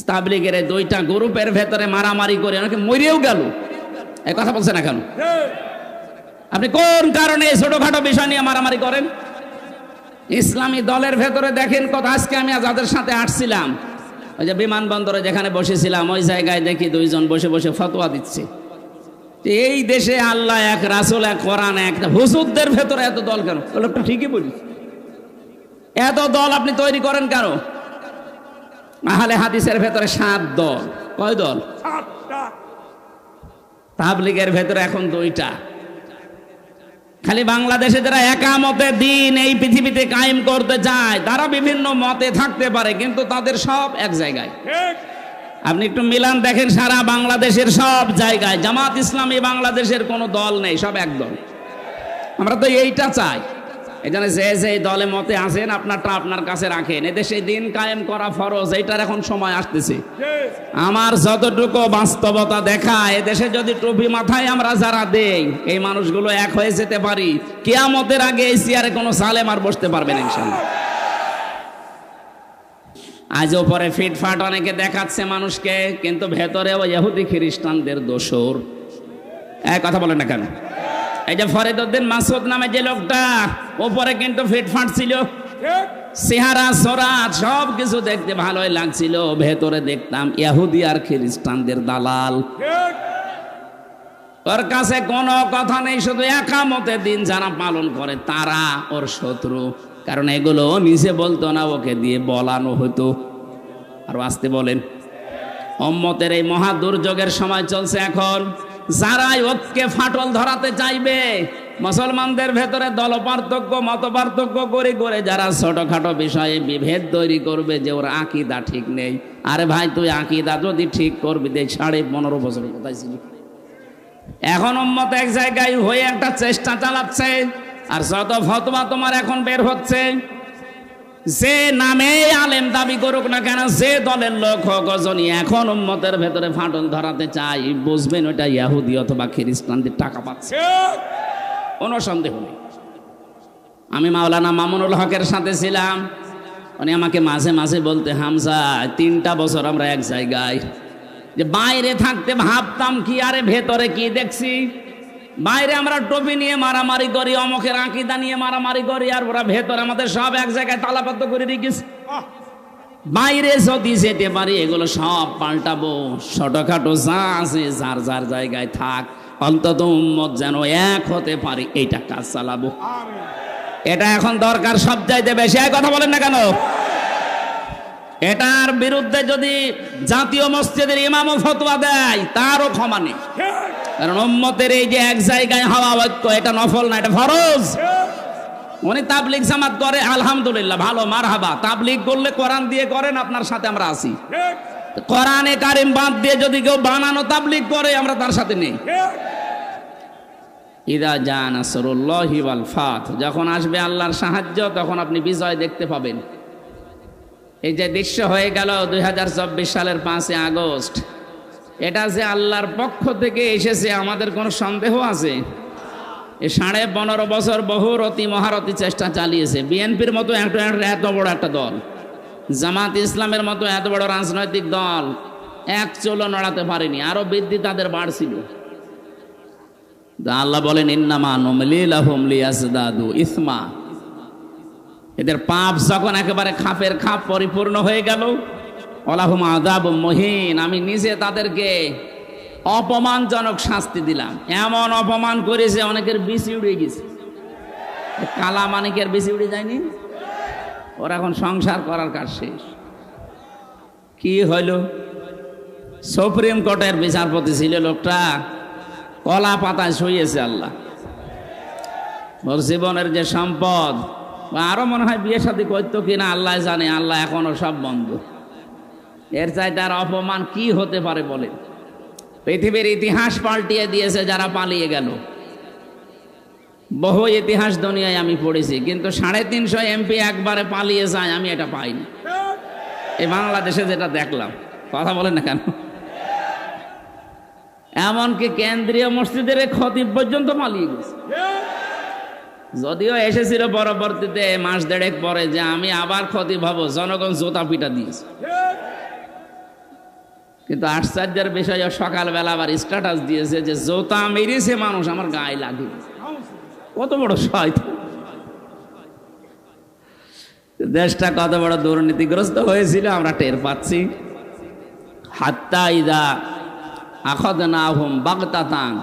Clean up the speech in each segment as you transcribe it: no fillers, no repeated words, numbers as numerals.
তাবলীগের দুইটা গ্রুপের ভেতরে মারামারি করে অনেকে মরেও গেল। এই কথা বলছে না কেন? আপনি কোন কারণে ছোটখাটো বিষয় নিয়ে মারামারি করেন? ইসলামী দলের ভেতরে দেখেন কত। আজকে আমি যাদের সাথে আসছিলাম, ওই যে বিমানবন্দরে যেখানে বসেছিলাম, ওই জায়গায় দেখি দুইজন বসে বসে ফতোয়া দিচ্ছে। এই দেশে আল্লাহ এক, রাসূল এক, কোরআন এক, হুজুরদের ভেতরে এত দল কেন? লোকটা ঠিকই বলি, এত দল আপনি তৈরি করেন কেন? আহলে হাদিসের ভেতরে 7 দল। কয় দল? 7টা। তাবলীগের ভেতরে এখন 2টা। খালি বাংলাদেশে যারা একামতে দিন এই পৃথিবীতে কায়েম করতে চায়, তারা বিভিন্ন মতে থাকতে পারে, কিন্তু তাদের সব এক জায়গায়। আপনি একটু মিলান দেখেন, সারা বাংলাদেশের সব জায়গায় জামাত ইসলামী বাংলাদেশের কোনো দল নেই, সব এক দল। আমরা তো এইটা চাই। এই জন্য যে দলে মতে আছেন, আপনারটা আপনার কাছে রাখেন। এদেশে দিন কায়েম করা ফরজ, এইটার এখন সময় আসতেছে। আমার যতটুকু বাস্তবতা দেখা, এদেশে যদি টুপি মাথায় আমরা যারা দেই, এই মানুষগুলো এক হয়ে যেতে পারি, কিয়ামতের আগে এই চেয়ারে কোনো সালেম আর বসতে পারবে না ইনশাআল্লাহ। আজ ওপরে ফিটফাট অনেকে দেখাচ্ছে মানুষকে, কিন্তু ভেতরে ওই ইহুদি খ্রিস্টানদের দোসর। এক কথা বলেন না কেন? এই যে ফরিদউদ্দিন মাসুদ নামে যে লোকটা, ওপরে কিন্তু ফিটফাট ছিল, চেহারা সরাত সব কিছু দেখতে ভালোই লাগছিল, ভেতরে দেখতাম ইহুদি আর খ্রিস্টানদের দালাল। ওর কাছে কোনো কথা নেই, শুধু একামতে দিন যারা পালন করে তারা ওর শত্রু। কারণ এগুলো নিজে বলতো না, ওকে দিয়ে বলানো হতো। আর আসতে বলেন, উম্মতের এই মহা দুর্যোগের সময় চলছে এখন। যারাই ওকে ফাটল ধরাতে চাইবে, মুসলমানদের ভেতরে দল পার্থক্য, মত পার্থক্য করে করে যারা ছোটখাটো বিষয়ে বিভেদ তৈরি করবে, যে ওর আকীদা ঠিক নেই। আরে ভাই, তুই আকীদা যদি ঠিক করবি, 15.5 বছর কোথায় ছিল? এখন উম্মত এক জায়গায় হয়ে একটা চেষ্টা চালাচ্ছে। আর যত ফতোয়া তোমার এখন বের হচ্ছে, যে নামে আলেম দাবি করুক না কেন, যে দলের লোক হোক, এখন উম্মতের ভেতরে ফাটল ধরাতে চাই, বুঝবেন ওটা ইহুদি অথবা খ্রিস্টানদের টাকা পাচ্ছে, কোনো সন্দেহ নেই। আমি মাওলানা মামুনুল হকের সাথে ছিলাম, উনি আমাকে মাঝে মাঝে বলতে, হামজা 3টা বছর আমরা এক জায়গায়, যে বাইরে থাকতে ভাবতাম কি, আরে ভেতরে কি দেখছি। বাইরে আমরা টুপি নিয়ে মারামারি করি, অমকের আকীদা নিয়ে মারামারি করি, আর ওরা ভেতর আমাদের সব এক জায়গায় তালাবদ্ধ করে রেখেছে। বাইরে যদি যেতে পারি, এগুলো সব পাল্টাবো। ছোটখাটো যা আছে যার যার জায়গায় থাক, অন্তত উম্মত যেন এক হতে পারি, এইটা কাজ চালাবো। এটা এখন দরকার সব চাইতে বেশি। এক কথা বলেন না কেন? এটার বিরুদ্ধে যদি জাতীয় মসজিদের ইমামও ফতোয়া দেয়, তারও ক্ষমা নেই। কারণ উম্মতের এই যে এক জায়গায় হওয়া ঐক্য, এটা নফল না, এটা ফরজ। উনি তাবলীগ জামাত করে, আলহামদুলিল্লাহ, ভালো, মারহাবা। তাবলীগ করলে কোরআন দিয়ে করেন, আপনার সাথে আমরা আছি। কোরআনে কারিম বাদ দিয়ে যদি কেউ বানানো তাবলীগ করে, আমরা তার সাথে নেই। ইদা জা নাসরুল্লাহি ওয়াল ফাত, যখন আসবে আল্লাহর সাহায্য, তখন আপনি বিজয় দেখতে পাবেন। এই যে দৃশ্য হয়ে গেল 2024 সালের 5 আগস্ট, এটা যে আল্লাহর পক্ষ থেকে এসেছে, আমাদের কোনো সন্দেহ আছে? এই 15.5 বছর বহু রতি মহারতি চেষ্টা চালিয়েছে। বিএনপির মতো এত বড় একটা দল, জামাত ইসলামের মতো এত বড় রাজনৈতিক দল এক চুলো নড়াতে পারেনি, আরো বৃদ্ধি তাদের বাড়ছিল। আল্লাহ বলেন, ইন্নামা নুমলি লাহুম লিয়াজদাদু ইসমা। এদের পাপ যখন একেবারে খাপের খাপ পরিপূর্ণ হয়ে গেল, ওয়ালাহুম আযাবুম মুহিন, আমি নিজে তাদেরকে অপমানজনক শাস্তি দিলাম। এমন অপমান করেছে, অনেকের বিসি উড়ে গেছে। কালা মানিকের বিসি উড়ে যায়নি? ওরা এখন সংসার করার কাজ শেষ। কি হইল? সুপ্রিম কোর্টের বিচারপতি ছিল লোকটা, কলা পাতায় শুয়েছে। আল্লাহ ওর জীবনের যে সম্পদ, আরো মনে হয় বিয়ে শাদী করতো কিনা আল্লাহ জানে, আল্লাহ এখনো সব বন্ধ। এর চাইতে আর অপমান কি হতে পারে বলেন? পৃথিবীর ইতিহাস পাল্টিয়ে দিয়েছে যারা পালিয়ে গেল। বহু ইতিহাস দুনিয়ায় আমি পড়েছি, কিন্তু 350 এমপি একবারে পালিয়ে যায়, আমি এটা পাইনি। এই বাংলাদেশে যেটা দেখলাম, কথা বলেন না কেন? এমনকি কেন্দ্রীয় মসজিদের খতিব পর্যন্ত পালিয়ে গেছে। যদিও এসেছিল পরবর্তীতে 1.5 মাস পরে যে আমি আবার খতিব হব, জনগণ জোতা পিটা দিয়েছে। কিন্তু আশ্চর্যের বিষয় সকালবেলা আবার স্ট্যাটাস দিয়েছে যে জোতা মেরেছে মানুষ আমার গায়ে লাগে। কত বড় শয়তান! দেশটা কত বড় দুর্নীতিগ্রস্ত হয়েছিল আমরা টের পাচ্ছি। হাত্তা ইদা আখাযনাহুম বাগতাতান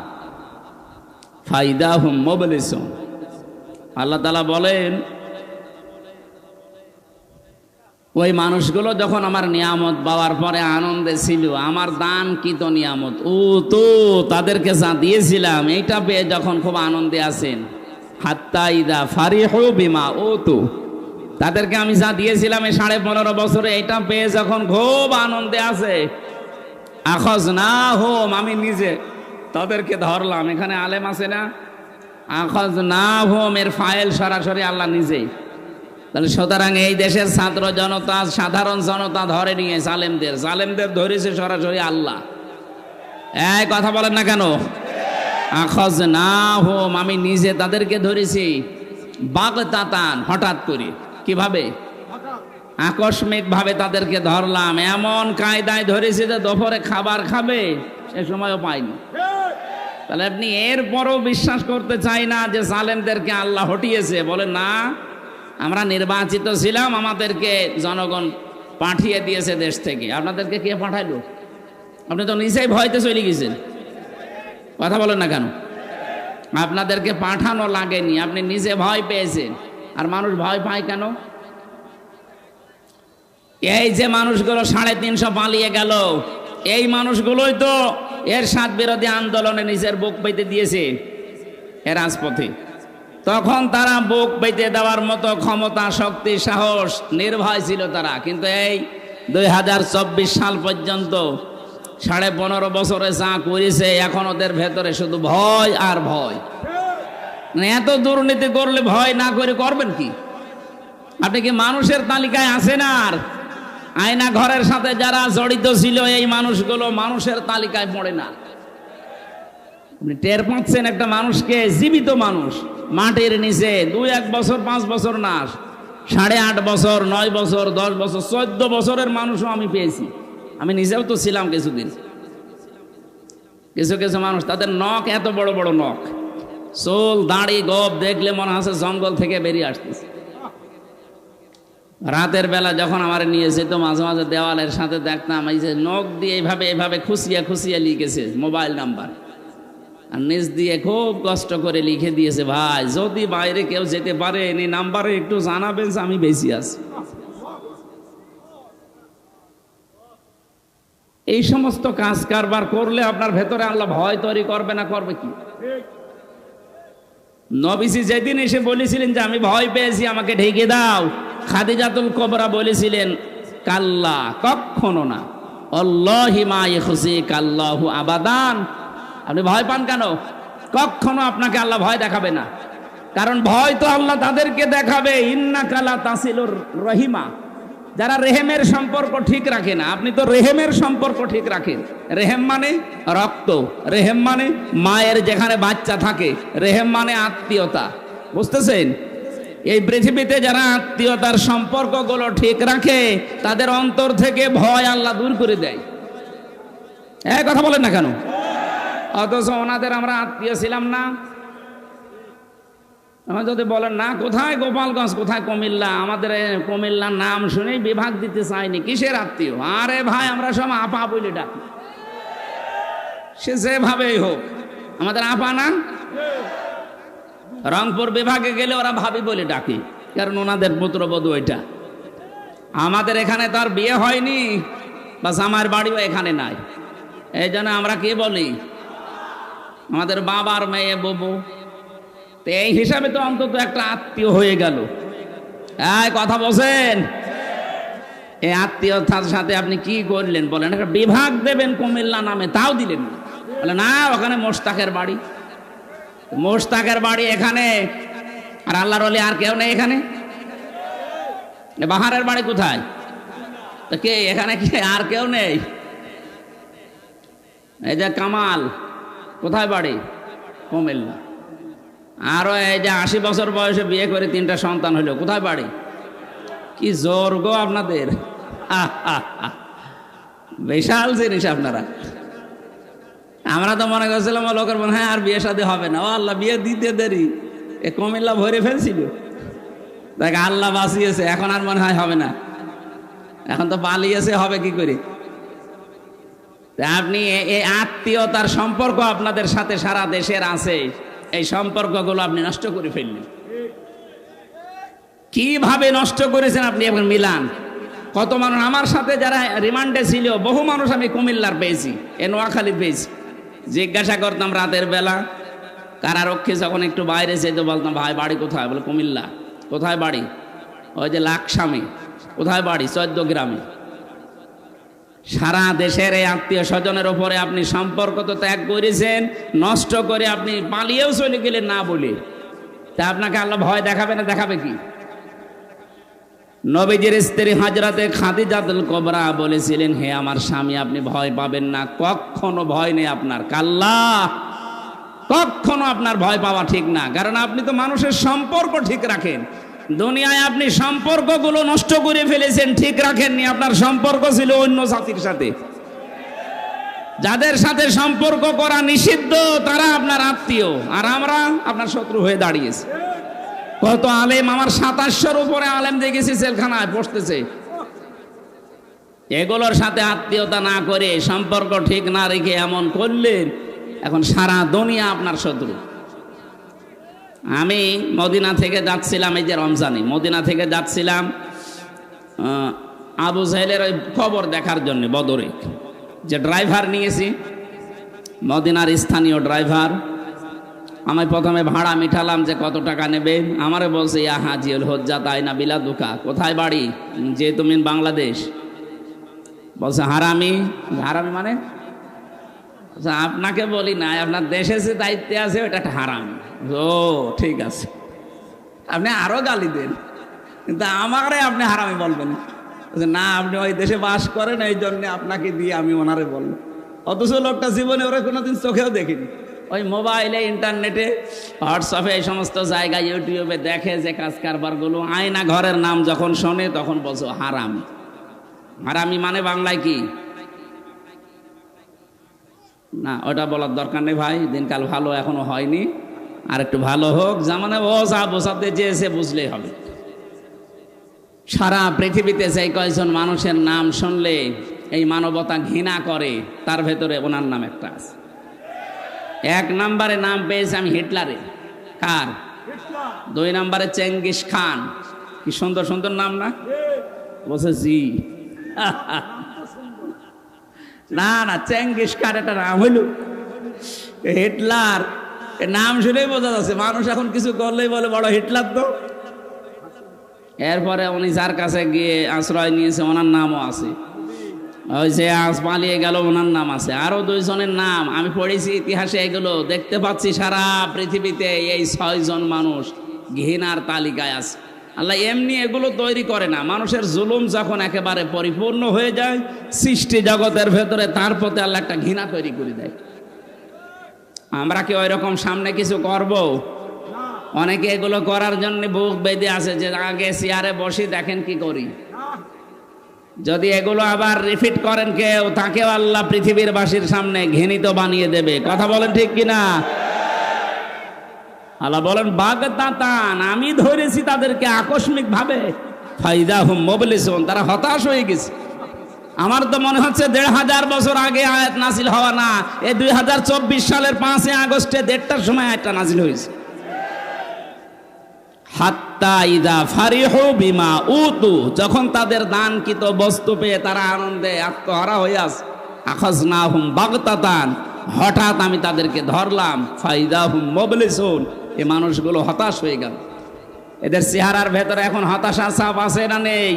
ফাইদাহুম মুবলিসুন। আল্লাহ তাআলা বলেন, ওই মানুষগুলো যখন আমার নিয়ামত পাওয়ার পরে আনন্দে ছিল, আমার দান কি তো নিয়ামত, ও তো তাদেরকে যা দিয়েছিলাম এইটা পেয়ে যখন খুব আনন্দে আছেন। হাত্তা ইদা ফারিহু বিমা ও তো, তাদেরকে আমি যা দিয়েছিলাম এই 15.5 বছরে, এটা পেয়ে যখন খুব আনন্দে আছে, আখাযনাহুম, আমি নিজে তাদেরকে ধরলাম। এখানে আলেম আছে না? আখাযনাহুম এর ফাইল সরাসরি আল্লাহ নিজেই। তাহলে সুতরাং এই দেশের ছাত্র জনতা, সাধারণ জনতা ধরে নিয়ে জালেমদের ধরেছে সরাসরি আল্লাহ। এই কথা বলেন না কেন? আখাযনাহুম, আমি নিজে তাদেরকে ধরেছি। বাগতাতান, হঠাৎ করে। কিভাবে? আকস্মিক ভাবে তাদেরকে ধরলাম। এমন কায়দায় ধরেছি যে দুপুরে খাবার খাবে সে সময়ও পাইনি। তাহলে আপনি এরপরও বিশ্বাস করতে চাই না যে জালেমদেরকে আল্লাহ হটিয়েছে? বলেন না, আমরা নির্বাচিত ছিলাম, আমাদেরকে জনগণ পাঠিয়ে দিয়েছে দেশ থেকে। আপনাদেরকে কে পাঠাইলো? আপনি তো নিজেই ভয়তে চলে গেছেন। কথা বলেন না কেন? আপনাদেরকে পাঠানো লাগেনি, আপনি নিজে ভয় পেয়েছেন। আর মানুষ ভয় পায় কেন? এই যে মানুষগুলো 350 পালিয়ে গেল, এই মানুষগুলোই তো এরশাদ বিরোধী আন্দোলনে নিজের বুক পেতে দিয়েছে এর রাজপথে। তখন তারা বুক পেতে দেওয়ার মতো ক্ষমতা, শক্তি, সাহস, নির্ভয় ছিল তারা। কিন্তু এই 2024 সাল পর্যন্ত 15.5 বছরে যা করেছে, এখন ওদের ভেতরে শুধু ভয় আর ভয়। এত দুর্নীতি করলে ভয় না করে করবেন কি? আপনি কি মানুষের তালিকায় আছেন? আর আয়না ঘরের সাথে যারা জড়িত ছিল এই মানুষগুলো মানুষের তালিকায় পড়ে না। আপনি টের পাচ্ছেন একটা মানুষকে, জীবিত মানুষ, মাটির নিচে 2-1 বছর 5 বছর না, 8.5 বছর, 9 বছর, 10 বছর, 14 বছরের মানুষও আমি পেয়েছি। আমি নিজেও তো ছিলাম কিছুদিন। কিছু কিছু মানুষ, তাদের নখ এত বড় বড় নখ, চুল দাড়ি গোপ দেখলে মনে হচ্ছে জঙ্গল থেকে বেরিয়ে আসতেছে। রাতের বেলা যখন আমার নিয়ে যেত, মাঝে মাঝে দেওয়ালের সাথে দেখতাম এই যে নখ দিয়ে এইভাবে খুশিয়া খুশিয়া লিখেছে মোবাইল নাম্বার, আর নিজ দিয়ে খুব কষ্ট করে লিখে দিয়েছে, ভাই যদি বাইরে কেউ যেতে পারে এই নাম্বারে একটু জানাবেন যে আমি বেশি আছি। এই সমস্ত কাজ কারবার করলে আপনার ভেতরে আল্লাহ ভয় তৈরি করবে না? করবে কি? নবীজি যেদিন এসে বলেছিলেন যে আমি ভয় পেয়েছি, আমাকে ঢেকে দাও, খাদিজাতুল কুবরা বলেছিলেন কাল্লা, কখনো না, আল্লাহি মা ইয়াখজিকাল্লাহু আবাদান। আপনি ভয় পান কেন? কখনো আপনাকে আল্লাহ ভয় দেখাবে না, কারণ ভয় তো আল্লাহ তাদেরকে দেখাবে ইন্নাকা লা তাসিলুর রহিমা, যারা রেহেমের সম্পর্ক ঠিক রাখে না। আপনি তো রেহেমের সম্পর্ক ঠিক রাখেন। রেহেম মানে রক্ত, রেহেম মানে মায়ের যেখানে বাচ্চা থাকে, রেহেম মানে আত্মীয়তা। বুঝতেছেন? এই পৃথিবীতে যারা আত্মীয়তার সম্পর্কগুলো ঠিক রাখে তাদের অন্তর থেকে ভয় আল্লাহ দূর করে দেয়। কথা বলেন না কেন? অথচ ওনাদের আমরা আত্মীয় ছিলাম না। আমার যদি বলেন না কোথায় গোপালগঞ্জ, কোথায় কুমিল্লা, আমাদের কুমিল্লার নাম শুনেই বিভাগ দিতে চাইনি, কিসের আত্মীয়? আরে ভাই আমরা সব আপা বলে ডাকি, সে যেভাবেই হোক আমাদের আপা না। রংপুর বিভাগে গেলে ওরা ভাবি বলে ডাকি, কারণ ওনাদের পুত্রবধূ ওইটা। আমাদের এখানে তার বিয়ে হয়নি বা আমার বাড়িও এখানে নাই, এই জন্য আমরা কি বলি? আমাদের বাবার মেয়ে ববু। তো এই হিসাবে তো অন্তত একটা আত্মীয় হয়ে গেল। কথা বলছেন? এই আত্মীয়তার সাথে আপনি কি করলেন বলেন? একটা বিভাগ দেবেন কুমিল্লা নামে, তাও দিলেন না। বলে না ওখানে মোশতাকের বাড়ি, মোশতাকের বাড়ি এখানে, আর আল্লাহর ওলি আর কেউ নেই এখানে। বাহারের বাড়ি কোথায়? তো কে এখানে? কি আর কেউ নেই? এই যে কামাল, কোথায় বাড়ি? কুমিল্লা। আরো এই যে 80 বছর বয়সে বিয়ে করে 3টা সন্তান হলো, কোথায় বাড়ি? কি জোর গো আপনাদের! বিশাল জিনিস আপনারা। আমরা তো মনে করছিলাম লোকের মনে হয় আর বিয়ে শাদী হবে না, ও আল্লাহ বিয়ে দিতে দেরি, এ কুমিল্লা ভরে ফেলছিল, দেখ আল্লাহ বাঁচিয়েছে, এখন আর মনে হয় হবে না, এখন তো পালিয়েছে, হবে কি করে? আপনি এই আত্মীয়তার সম্পর্ক আপনাদের সাথে সারা দেশের আছে, এই সম্পর্কগুলো আপনি নষ্ট করে ফেললেন। কিভাবে নষ্ট করেছেন আপনি এখন মিলান। কত মানুষ আমার সাথে যারা রিমান্ডে ছিল, বহু মানুষ আমি কুমিল্লার পেয়েছি, এ নোয়াখালী পেয়েছি। জিজ্ঞাসা করতাম রাতের বেলা, কারারক্ষী যখন একটু বাইরে যেত বলতাম ভাই বাড়ি কোথায়, বলে কুমিল্লা। কোথায় বাড়ি? ওই যে লাকসামে। কোথায় বাড়ি? 14 গ্রামে। সারা দেশের এই আত্মীয় স্বজনের ওপরে আপনি সম্পর্ক তো ত্যাগ করেছেন, নষ্ট করে আপনি পালিয়েও চলে গেলেন না বলে। তা আপনাকে আল্লাহ ভয় দেখাবে না? দেখাবে কি? নবীজির স্ত্রী হযরতে খাদিজাতুল কুবরা বলেছিলেন, হে আমার স্বামী, আপনি ভয় পাবেন না, কখনো ভয় নেই আপনার। কাল্লা, কখনো আপনার ভয় পাওয়া ঠিক না, কারণ আপনি তো মানুষের সম্পর্ক ঠিক রাখেন। দুনিয়ায় আপনি সম্পর্কগুলো নষ্ট করে ফেলেছেন, ঠিক রাখেননি। আপনার সম্পর্ক ছিল অন্য জাতির সাথে, যাদের সাথে সম্পর্ক করা নিষিদ্ধ তারা আপনার আত্মীয়, আর আমরা আপনার শত্রু হয়ে দাঁড়িয়েছি। কত আলেম, আমার 2700-র উপরে আলেম দেখেছি জেলখানায় বসতেছে। এগুলোর সাথে আত্মীয়তা না করে, সম্পর্ক ঠিক না রেখে এমন করলেন, এখন সারা দুনিয়া আপনার শত্রু। আমি মদিনা থেকে যাচ্ছিলাম, এই যে রমজানে মদিনা থেকে যাচ্ছিলাম আবু জাহেলের ওই খবর দেখার জন্য বদরে। যে ড্রাইভার নিয়েছি, মদিনার স্থানীয় ড্রাইভার, আমি প্রথমে ভাড়া মিঠালাম যে কত টাকা নেবে। আমারে বলছে ইয়া হাজিউল হজ্জা তাই না বিলাদুকা। কোথায় বাড়ি? যে তুমি বাংলাদেশ। বলছে হারামি। হারামি মানে? আপনাকে বলি না, আপনার দেশে যে দায়িত্বে আছে ওটা একটা হারামি। ও ঠিক আছে, আপনি আরো গালি দেন, কিন্তু আমারে আপনি হারামি বলবেন না। আপনি ওই দেশে বাস করেন, এই জন্য আপনাকে দিয়ে আমি ওনারে বলবো। অথচ লোকটা জীবনে ওরা কোনোদিন চোখেও দেখিনি। ওই মোবাইলে, ইন্টারনেটে, হোয়াটসঅ্যাপে, এই সমস্ত জায়গায়, ইউটিউবে দেখে যে কাজ কারবারগুলো, আয়না ঘরের নাম যখন শোনে তখন বলছো হারামি। হারামি মানে বাংলায় কি? না, ওটা বলার দরকার নেই ভাই, দিনকাল ভালো এখনো হয়নি, আর একটু ভালো হোক। জামানে বোঝাতে চেয়েছে, বুঝলেই হবে। সারা পৃথিবীতে যে কয়েকজন মানুষের নাম শুনলে এই মানবতা ঘৃণা করে, তার ভেতরে ওনার নাম একটা আছে। 1 নম্বরে নাম পেয়েছে আমি হিটলারে। কার? 2 নম্বরে চেঙ্গিস খান। কি সুন্দর সুন্দর নাম না? বলছে জি। না না, চেঙ্গিস খান একটা নাম হইল, হিটলার নাম শুনেই বোঝা যাচ্ছে মানুষ এখন কিছু করলেই বলে বড় হিটলার তো। এরপরে উনি যার কাছে গিয়ে আশ্রয় নিয়েছে ওনার নামও আছে। ওই যে আজ পালিয়ে গেল ওনার নাম আছে। আরো 2 জনের নাম আমি পড়েছি ইতিহাসে, এগুলো দেখতে পাচ্ছি সারা পৃথিবীতে এই 6 জন মানুষ ঘৃণার তালিকায় আছে। আল্লাহ এমনি এগুলো তৈরি করে না, মানুষের জুলুম যখন একেবারে পরিপূর্ণ হয়ে যায় সৃষ্টি জগতের ভেতরে, তার প্রতি আল্লাহ একটা ঘৃণা তৈরি করে দেয়। আমরা কি ওই রকম সামনে কিছু করব? অনেকে এগুলো করার জন্য বুক বেঁধে আছে যে আগে চেয়ারে বসি, দেখেন কি করি। যদি এগুলো আবার রিপিট করেন কেউ, তাকেও আল্লাহ পৃথিবীর বাসীর সামনে ঘৃণিত বানিয়ে দেবে। কথা বলেন ঠিক কিনা? আল্লাহ বলেন বাগতাতান, আমি ধরেছি তাদেরকে আকস্মিক ভাবে, ফাইদাহুম মুবলিসুন, তারা হতাশ হয়ে গেছে। আমার তো মনে হচ্ছে 1500 বছর আগে আয়াত নাজিল হওয়া না, এই 2024 সালের 5 আগস্টে 1:30টার সময় আয়াতটা নাজিল হয়েছে। হাত্তা ইদা ফারিহু বিমা উতু, যখন তাদের দানকৃত বস্তু পেয়ে তারা আনন্দে আত্মহারা হয়ে আছে, আখাযনাহুম বাগতাতান, হঠাৎ আমি তাদেরকে ধরলাম, ফাইদাহুম মুবলিসুন, এই মানুষগুলো হতাশ হয়ে গেল। এদের চেহারার ভেতরে এখন হতাশার ছাপ আছে না নেই?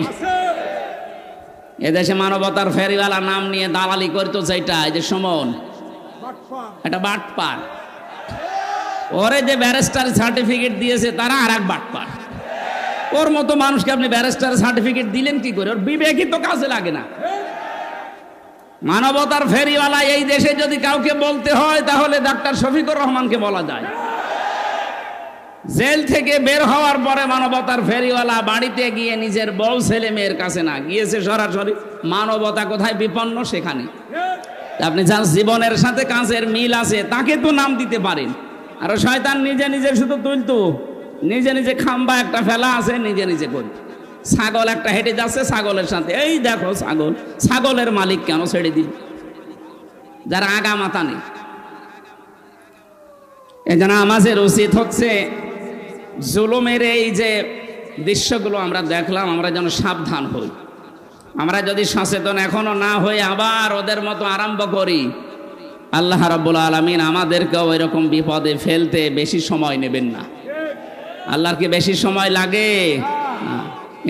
এদেশে মানবতার ফেরিওয়ালা নাম নিয়ে দালালি করতো যেটা, এই যে সুমন, এটা বাটপার। ওরে যে ব্যারিস্টার সার্টিফিকেট দিয়েছে তারা আর এক বাটপার। ওর মতো মানুষকে আপনি ব্যারিস্টার সার্টিফিকেট দিলেন কি করে? ওর বিবেকই তো কাজে লাগে না। মানবতার ফেরিওয়ালা এই দেশে যদি কাউকে বলতে হয় তাহলে ডাক্তার শফিকুর রহমানকে বলা যায়। জেল থেকে বের হওয়ার পরে মানবতার ফেরিওয়ালা বাড়িতে গিয়ে নিজের বউ ছেলে মেয়ের কাছে না গিয়েছে, সরাসরি মানবতা কোথায় বিপন্ন সেখানে। আপনি যার জীবনের সাথে কাজের মিল আছে তাকে তো নাম দিতে পারেন। আর শয়তান নিজে নিজে শুধু তুলতো, নিজে নিজে খাম্বা একটা ফেলা আছে, নিজে নিজে করত। ছাগল একটা হেঁটে যাচ্ছে, ছাগলের সাথে এই দেখো ছাগল, ছাগলের মালিক কেন ছেড়ে দিল, যারা আগা মাথা নেই। এই জন্য আমাদের উচিত হচ্ছে জুলুমের এই যে দৃশ্যগুলো আমরা দেখলাম, আমরা যেন সাবধান হই। আমরা যদি সচেতন এখনো না হয়ে আবার ওদের মতো আরম্ভ করি, আল্লাহ রাব্বুল আলামিন আমাদেরকেও এরকম বিপদে ফেলতে বেশি সময় নেবেন না। আল্লাহর কি বেশি সময় লাগে?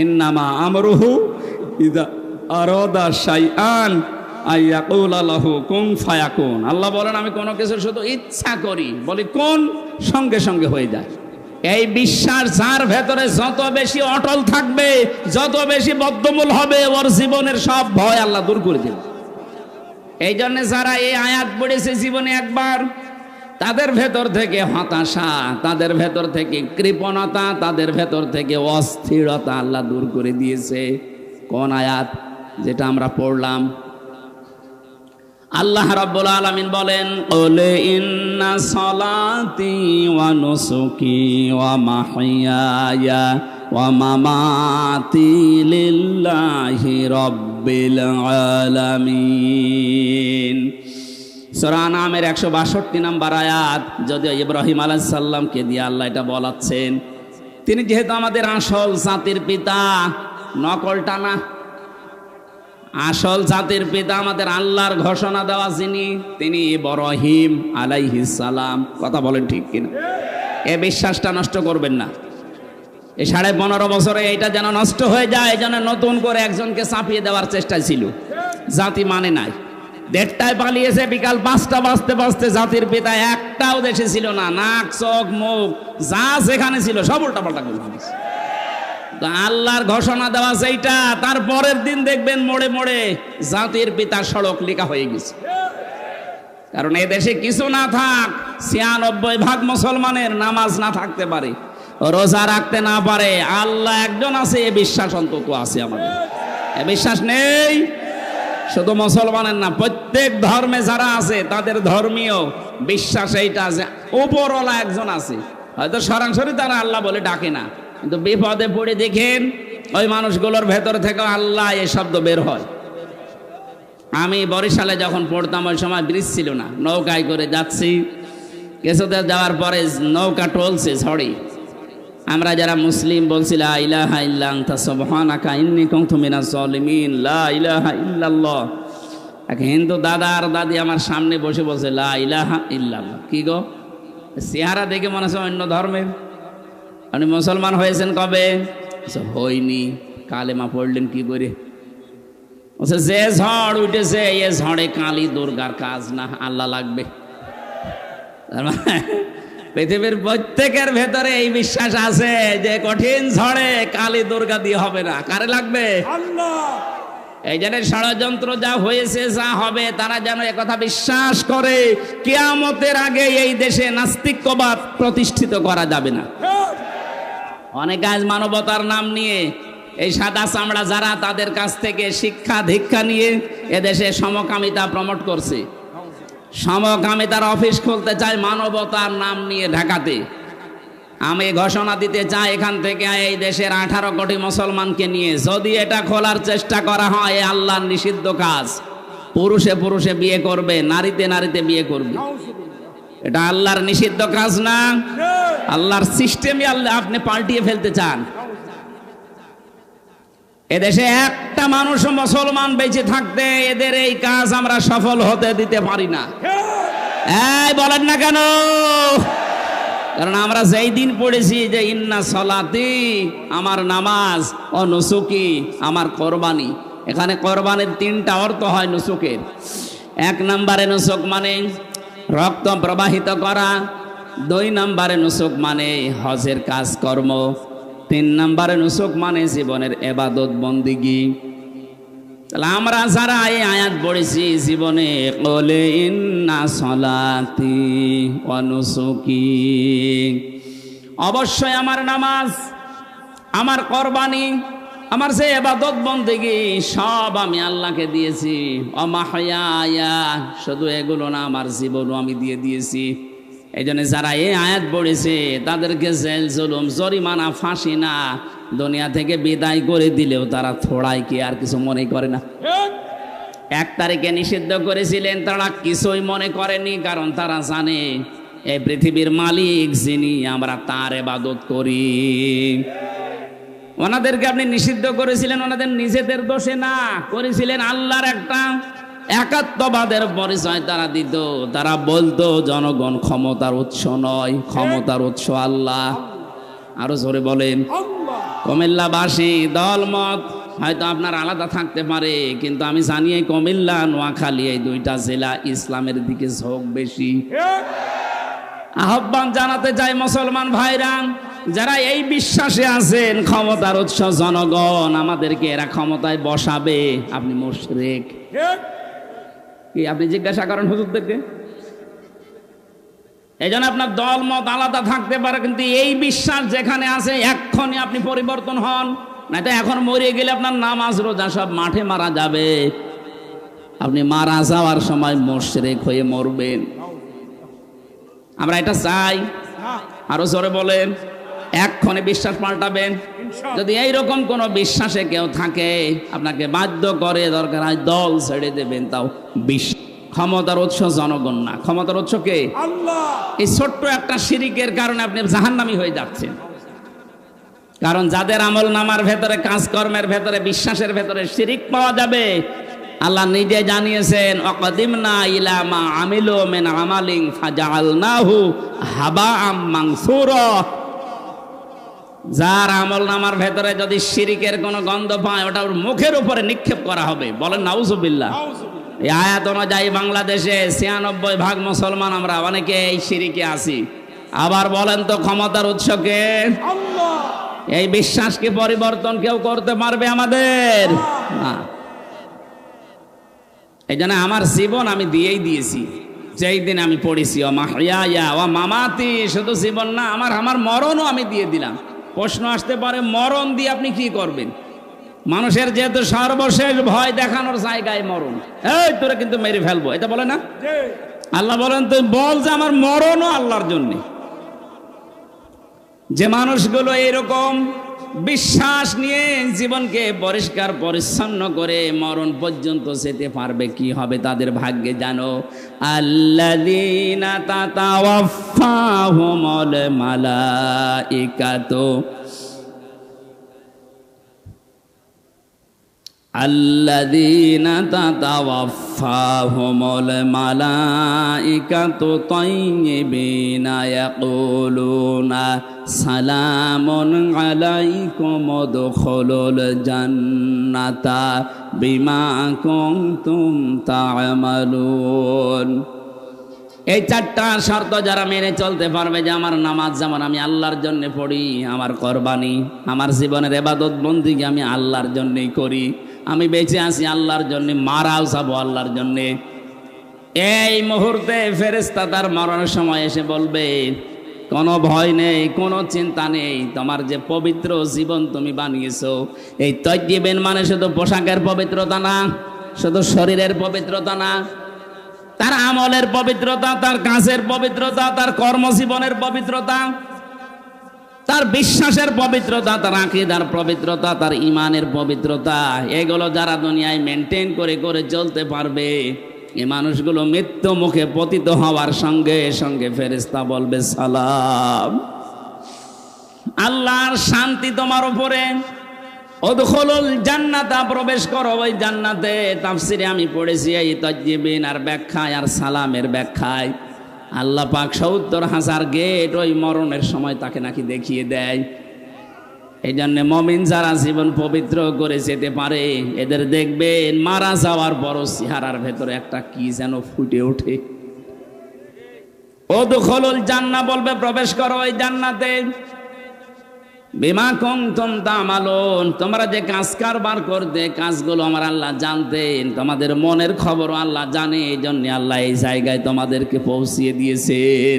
ইন্নামা আমরুহু ইযা আরাদা শাইআন আইয়াকুলা লাহু কুন ফায়াকুন। আল্লাহ বলেন আমি কোনো কিছু শুধু ইচ্ছা করি, বলি কোন, সঙ্গে সঙ্গে হয়ে যায়। এই বিশ্বাস যার ভেতরে যত বেশি অটল থাকবে, যত বেশি বদ্ধমূল হবে, ওর জীবনের সব ভয় আল্লাহ দূর করে দেবে। এই জন্য যারা এই আয়াত পড়েছে জীবনে একবার, তাদের ভেতর থেকে হতাশা, তাদের ভেতর থেকে কৃপণতা, তাদের ভেতর থেকে অস্থিরতা আল্লাহ দূর করে দিয়েছে। কোন আয়াত? যেটা আমরা পড়লাম। আল্লাহ রাব্বুল আলামিন বলেন, ক্বালে ইন্না সলাতি ওয়া নুসুকি ওয়া মাহইয়ায়া ওয়া মামাতি লিল্লাহি রাব্বিল আলামিন। সূরা আনআমের 162 নম্বর আয়াত। যদিও ইব্রাহিম আলাইহিস সালামকে দিয়ে আল্লাহ এটা বলাচ্ছেন, তিনি যেহেতু আমাদের আসল জাতির পিতা, নকলটা না, আসল জাতির পিতা, আমাদের আল্লাহর ঘোষণা দেওয়া যিনি, তিনি ইব্রাহিম আলাইহিস সালাম। কথা বলেন ঠিক কিনা? এ বিশ্বাসটা নষ্ট করবেন না। এই 15.5 বছরে এইটা যেন নষ্ট হয়ে যায়, এই জন্য নতুন করে একজনকে চাপিয়ে দেওয়ার চেষ্টা ছিল। জাতি মানে নাই, 1:30টায় পালিয়েছে, বিকাল 5টা বাজতে বাজতে জাতির পিতা একটাও দেশে ছিল না। নাক চোখ মুখ যা সেখানে ছিল সব উল্টাপাল্টা করে দিয়েছে। আল্লাহর ঘোষণা দেওয়া সেইটা, তার পরের দিন দেখবেন মোড়ে মোড়ে জাতির পিতার সড়ক লেখা হয়ে গেছে। কারণ এ দেশে কিছু না থাক, 96% মুসলমানের নামাজ না থাকতে পারে, রোজা রাখতে না পারে, আল্লাহ একজন আছে এ বিশ্বাস অন্তত আছে আমাদের। এ বিশ্বাস নেই শুধু মুসলমানের না, প্রত্যেক ধর্মে যারা আছে তাদের ধর্মীয় বিশ্বাস এইটা আছে, উপরওয়ালা একজন আছে। হয়তো সরাসরি তারা আল্লাহ বলে ডাকে না, কিন্তু বিপদে পড়ে দেখেন ওই মানুষগুলোর ভেতর থেকে আল্লাহ এই শব্দ বের হয়। আমি বরিশালে যখন পড়তাম ওই সময় ব্রিজ ছিল না, নৌকায় করে যাচ্ছি, কিছুতে যাওয়ার পরে নৌকা টলছে ঝড়ে। আমরা যারা মুসলিম বলছি লা ইলাহা ইল্লা আনতা সুবহানাকা ইন্নী কুনতু মিনাজ জালিমিন, লা ইলাহা ইল্লাল্লাহ। এক হিন্দু দাদা আর দাদি আমার সামনে বসে বলছে লা ইলাহা ইল্লাল্লাহ। কি গো, চেহারা দেখে মনে হচ্ছে অন্য ধর্মের। আপনি মুসলমান হয়েছেন কবে? হইনি। কালেমা পড়লেন কি করে? যে ঝড় উঠেছে এ ঝড়ে কালী দুর্গার কাজ না, আল্লাহ লাগবে। পৃথিবীর প্রত্যেকের ভেতরে এই বিশ্বাস আছে যে কঠিন ঝড়ে কালী দুর্গা দিয়ে হবে না, কারে লাগবে? আল্লাহ। এই জন্য ষড়যন্ত্র যা হয়েছে, যা হবে, তারা যেন একথা বিশ্বাস করে কিয়ামতের আগে এই দেশে নাস্তিক্যবাদ প্রতিষ্ঠিত করা যাবে না। অনেক আজ মানবতার নাম নিয়ে এই সাদা চামড়া যারা, তাদের কাছ থেকে শিক্ষা দীক্ষা নিয়ে এদেশে সমকামিতা প্রমোট করছে। সমকামিতার অফিস খুলতে চায় মানবতার নাম নিয়ে ঢাকাতে। আমি ঘোষণা দিতে চাই এখান থেকে এই দেশের 18 কোটি মুসলমানকে নিয়ে যদি এটা খোলার চেষ্টা করা হয়, আল্লাহর নিষিদ্ধ কাজ। পুরুষে পুরুষে বিয়ে করবে, নারীতে নারীতে বিয়ে করবে, এটা আল্লাহর নিষিদ্ধ কাজ না। আল্লাহর সিস্টেমই আল্লাহ আপনি পাল্টিয়ে ফেলতে চান। এদেশে একটা মানুষ মুসলমান বেঁচে থাকতে এদের এই কাজ আমরা সফল হতে দিতে পারি না। এই বলেন না কেন? কারণ আমরা যেই দিন পড়েছি যে ইন্না সলাতি, আমার নামাজ, ও নুসুকি, আমার কোরবানি। এখানে কোরবানির 3টা অর্থ হয় নুসুকের। 1 নম্বরে নুসুক মানে রক্ত প্রবাহিত করা, 2 নম্বরে নুসুক মানে হজের কাজ কর্ম, 3 নম্বরে নুসুক মানে জীবনের ইবাদত বন্দেগী। তাহলে আমরা যারা এই আয়াত পড়েছি জীবনে, ক্বালে ইন্না সলাতি ওয়া নুসুকি অবশ্যই আমার নামাজ, আমার কোরবানি, আমার যে ইবাদত বন্দেগী সব আমি আল্লাহকে দিয়েছি। অমাহইয়া, শুধু এগুলো না, আমার জীবনও আমি দিয়ে দিয়েছি। এই জন্য যারা এই আয়াত পড়েছে তাদেরকে জেল জুলুম জরিমানা ফাঁসি না, দুনিয়া থেকে বিদায় করে দিলেও তারা থোড়াই কি আর কিছু মনে করে না। 1 তারিখে নিষিদ্ধ করেছিলেন, তারা কিছুই মনে করেনি, কারণ তারা জানে এই পৃথিবীর মালিক যিনি, আমরা তার ইবাদত করি। ওনাদেরকে আপনি নিষিদ্ধ করেছিলেন ওনাদের নিজেদের দোষে না, করেছিলেন আল্লাহর একটা একাত্মবাদের পরিচয় তারা দিত। তারা বলতো জনগণ ক্ষমতার উৎস নয়, ক্ষমতার উৎস আল্লাহ। আরো জোরে বলেন। কুমিল্লাবাসী দলমত হয়তো আপনার আলাদা থাকতে পারে, কিন্তু আমি জানি এই কুমিল্লা নোয়াখালী এই 2টা জেলা ইসলামের দিকে ঝোঁক বেশি। আহ্বান জানাতে চাই মুসলমান ভাইরা, যারা এই বিশ্বাসে আছেন ক্ষমতার উৎস জনগণ, আমাদেরকে এরা ক্ষমতায় বসাবে, আপনি মুশরিক। কি আপনি জিজ্ঞাসা করেন হুজুরদেরকে? এই জন্য আপনার দল মত আলাদা থাকতে পারে, কিন্তু এই বিশ্বাস যেখানে আছে এক্ষুনি আপনি পরিবর্তন হন, না তো এখন মরে গেলে আপনার নামাজ রোজা সব মাঠে মারা যাবে। আপনি মারা যাওয়ার সময় মুশরিক হয়ে মরবেন। আমরা এটা চাই? আরো জোরে বলেন। এক্ষণে বিশ্বাস পাল্টাবেন। যদি এইরকম কোন বিশ্বাসে কেউ থাকে, আপনাকে বাধ্য করে দরকার হয় দল ছেড়ে দেবেন, তাও ক্ষমতার উৎস জনগণ না, ক্ষমতার উৎস কে? আল্লাহ। এই ছোট্ট একটা শিরিকের কারণে আপনি জাহান্নামী হয়ে যাচ্ছেন। কারণ যাদের আমল নামার ভেতরে, কাজকর্মের ভেতরে, বিশ্বাসের ভেতরে শিরিক পাওয়া যাবে, আল্লাহ নিজে জানিয়েছেন অকদিমনা ইলা মা আমিলু মিন আমালিন ফাজআলনাহু হাবাআম মানসুরা। যার আমল নামার ভেতরে যদি শিরিকের কোনো গন্ধ পায়, ওটা ওর মুখের উপরে নিক্ষেপ করা হবে। বলেন নাউজুবিল্লাহ। এই আয়াত অনুযায়ী বাংলাদেশে 96% মুসলমান আমরা, অনেকে এই শিরিকে আছি। আবার বলেন তো ক্ষমতার উৎস কে? আল্লাহ। এই বিশ্বাসকে পরিবর্তন কেউ করতে পারবে আমাদের? না। এই জন্য আমার জীবন আমি দিয়েই দিয়েছি। যেই দিন আমি পড়েছি ও মাহইয়া ও মামাতি, শুধু জীবন না, আমার মরণও আমি দিয়ে দিলাম। প্রশ্ন আসতে পারে, মরণ দিয়ে আপনি কি করবেন? মানুষের যেহেতু সর্বশেষ ভয় দেখানোর জায়গায় মরণ, এই তোরা কিন্তু মেরে ফেলবো, এটা বলে না আল্লাহ? বলেন তুই বল যে আমার মরণও আল্লাহর জন্য। যে মানুষগুলো এরকম বিশ্বাস নিয়ে জীবনকে পরিষ্কার পরিচ্ছন্ন করে মরণ পর্যন্ত যেতে পারবে, কি হবে তাদের ভাগ্যে জানো? আল্লাযীনা তাতাওয়াফফাহুমুল মালাইকাতু আল্লাযীনা তাতাওয়াফফাহুমুল মালাইকাতু তাইয়্যিবিনা ইয়াকুলুনা সালামুন আলাইকুম উদখুলুল জান্নাতা বিমা কুনতুম তা'মালুন। এই 4টা শর্ত যারা মেনে চলতে পারবে, যে আমার নামাজ যেমন আমি আল্লাহর জন্য পড়ি, আমার কোরবানি, আমার জীবনের ইবাদত বন্দেগী আমি আল্লাহর জন্যই করি, আমি বেঁচে আছি আল্লাহর জন্য, মারাও যাবো আল্লাহর জন্য। এই মুহূর্তে ফেরেশতা তার মরণের সময় এসে বলবে, কোনো ভয় নেই, কোনো চিন্তা নেই, তোমার যে পবিত্র জীবন তুমি বানিয়েছো, এই তাইয়্যিবিন মানে শুধু পোশাকের পবিত্রতা না, শুধু শরীরের পবিত্রতা না, তার আমলের পবিত্রতা, তার কাজের পবিত্রতা, তার কর্মজীবনের পবিত্রতা, তার বিশ্বাসের পবিত্রতা, তার আকীদার পবিত্রতা, তার ঈমানের পবিত্রতা, এগুলো যারা দুনিয়ায় মেনটেন করে করে চলতে পারবে, এই মানুষগুলো মৃত্যু মুখে পতিত হওয়ার সঙ্গে সঙ্গে ফেরেশতা বলবে সালাম, আল্লাহর শান্তি তোমার উপরে। উদখুলুল জান্নাতা, প্রবেশ করো ওই জান্নাতে। তাফসিরে আমি পড়েছি এই তাইয়্যিবিন আর ব্যাখ্যায় আর সালামের ব্যাখ্যায় আল্লাহ পাক ৭০,০০০ গেট ওই মরণের সময় তাকে নাকি দেখিয়ে দেয়। এই জন্য মুমিন যারা জীবন পবিত্র করে যেতে পারে, এদের দেখবেন মারা যাওয়ার পরও চেহারার ভেতরে একটা কি যেন ফুটে ওঠে। উদখুলুল জান্নাহ বলবে প্রবেশ করো ওই জান্নাতে। বিমা কুনতুম তা'মালুন, তোমরা যে কাজ কারবার করতে, কাজগুলো আমার আল্লাহ জানতেন, তোমাদের মনের খবরও আল্লাহ জানে, এই জন্য আল্লাহ এই জায়গায় তোমাদেরকে পৌঁছিয়ে দিয়েছেন।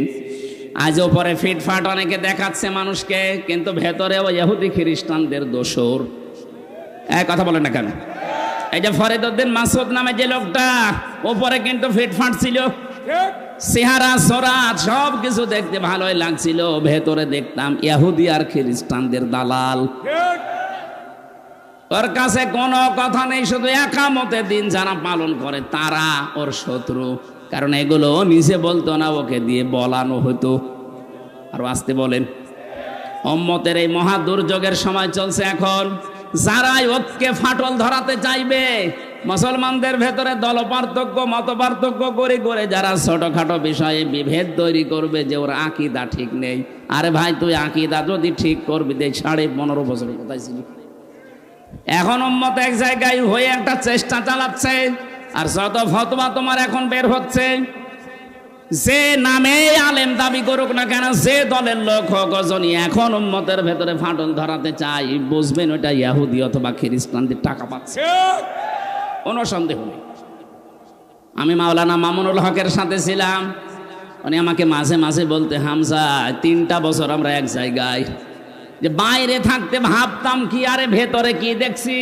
আজ ওপরে ফিটফাট অনেকে দেখাচ্ছে মানুষকে, কিন্তু ভেতরেও ইহুদি খ্রিস্টানদের দোসর। এক কথা বলে না কেন? এই যে ফরিদউদ্দিন মাসুদ নামে যে লোকটা, ওপরে কিন্তু ফিটফাট ছিল, চেহারা সরাত সব কিছু দেখতে ভালোই লাগছিল, ভেতরে দেখতাম ইহুদি আর খ্রিস্টানদের দালাল। ওর কাছে কোনো কথা নেই, শুধু একামতে দিন যারা পালন করে তারা ওর শত্রু। কারণ এগুলো নিজে বলতো না, ওকে দিয়ে বলানো হতো। আর আসতে বলেন, উম্মতের এই মহা দুর্যোগের সময় চলছে এখন। যারাই ওকে ফাটল ধরাতে চাইবে, মুসলমানদের ভেতরে দল পার্থক্য, মত পার্থক্য করে করে যারা ছোটখাটো বিষয়ে বিভেদ তৈরি করবে যে ওর আকীদা ঠিক নেই। আরে ভাই, তুই আকীদা যদি ঠিক করবি, 15.5 বছর কোথায় ছিল? এখন উম্মত এক জায়গায় হয়ে একটা চেষ্টা চালাচ্ছে, আর যত ফতোয়া তোমার এখন বের হচ্ছে, যে নামে আলেম দাবি করুক না কেন, যে দলের লোক হোক, গজনী এখন উম্মতের ভেতরে ফাটল ধরাতে চাই, বুঝবেন ওটা ইহুদি অথবা খ্রিস্টানদের টাকা পাচ্ছে, কোনো সন্দেহ নেই। আমি মাওলানা মামুনুল হকের সাথে ছিলাম, উনি আমাকে মাঝে মাঝে বলতে, হামজা 3টা বছর আমরা এক জায়গায়, যে বাইরে থাকতে ভাবতাম কি, আরে ভেতরে কি দেখছি।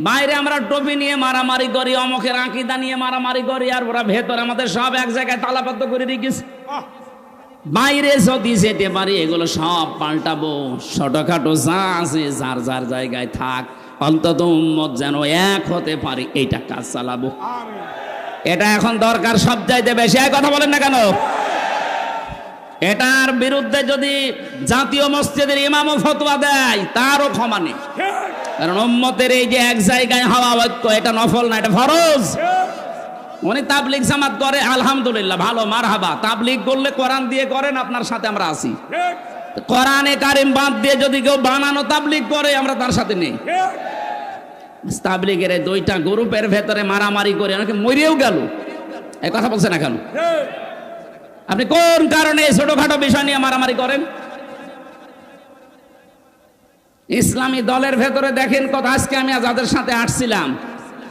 বাইরে আমরা টপি নিয়ে মারামারি করি, অমকের আকীদা নিয়ে মারামারি করি, আর ওরা ভেতরে আমাদের সব এক জায়গায় তালাবদ্ধ করে রেখেছে। বাইরে যদি যেতে পারি এগুলো সব পাল্টাবো, ছোটখাটো যা আছে যার যার জায়গায় থাক, অন্তত উম্মত যেন এক হতে পারি, এইটা কাজ চালাবো। এটা এখন দরকার সব চাইতে বেশি। কথা বলেন না কেন? এটার বিরুদ্ধে যদি জাতীয় মসজিদের ইমামও ফতোয়া দেয়, তারও ক্ষমা নেই। কারণ উম্মতের এই যে এক জায়গায় হওয়া ঐক্য, এটা নফল না, এটা ফরজ। উনি তাবলিগ জামাত করে, আলহামদুলিল্লাহ, ভালো, মারহাবা। তাবলিগ করলে কোরআন দিয়ে করেন, আপনার সাথে আমরা আছি। কোরআনে কারিম বাদ দিয়ে যদি কেউ বানানো তাবলিগ করে, আমরা তার সাথে নেই। তাবলিগের 2টা গ্রুপের ভেতরে মারামারি করে অনেকে মরেও গেল। এই কথা বলছে না কেন? আপনি কোন কারণে ছোটখাটো বিষয় নিয়ে মারামারি করেন? ইসলামী দলের ভেতরে দেখেন কত। আজকে আমি যাদের সাথে আসছিলাম,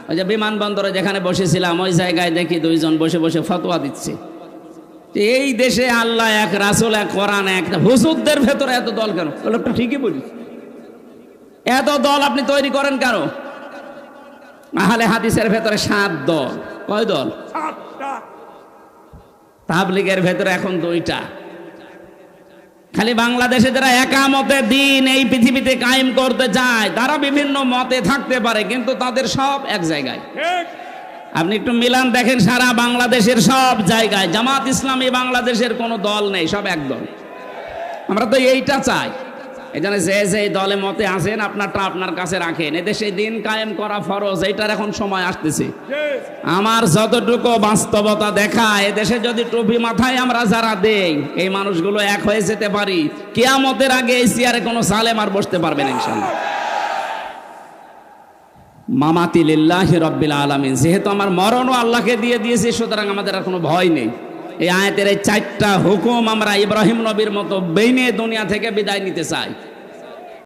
ওই যে বিমানবন্দরে যেখানে বসেছিলাম, ওই জায়গায় দেখি 2 জন বসে বসে ফতোয়া দিচ্ছে। এই দেশে আল্লাহ এক, রাসূল এক, কোরআন এক, হুজুরদের ভেতরে এত দল কেন? লোকটা ঠিকই বলি, এত দল আপনি তৈরি করেন কেন? আহলে হাদিসের ভেতরে 7 দল। কয় দল? 7টা। তাবলীগের ভেতরে এখন 2টা। খালি বাংলাদেশে যারা একামতে দিন এই পৃথিবীতে কায়েম করতে চায়, তারা বিভিন্ন মতে থাকতে পারে, কিন্তু তাদের সব এক জায়গায়। আপনি একটু মিলান দেখেন, সারা বাংলাদেশের সব জায়গায় জামাত ইসলামী বাংলাদেশের কোনো দল নেই, সব এক দল। আমরা তো এইটা চাই। এই জন্য যে দলে মতে আছেন, আপনারটা আপনার কাছে রাখেন। এদেশে দিন কায়েম করা ফরজ, এইটার এখন সময় আসতেছে। আমার যতটুকু বাস্তবতা দেখা, এদেশে যদি টুপি মাথায় আমরা যারা দেই, এই মানুষগুলো এক হয়ে যেতে পারি, কিয়ামতের আগে এই চেয়ারে কোনো সালেম আর বসতে পারবে না ইনশাআল্লাহ। মামাতি লিল্লাহি রাব্বিল আলামিন। যেহেতু আমার মরণও আল্লাহকে দিয়ে দিয়েছি, সুতরাং আমাদের আর কোনো ভয় নেই। এই আয়াতের এই 4টা হুকুম আমরা ইব্রাহিম নবীর মতো বেইনে দুনিয়া থেকে বিদায় নিতে চাই।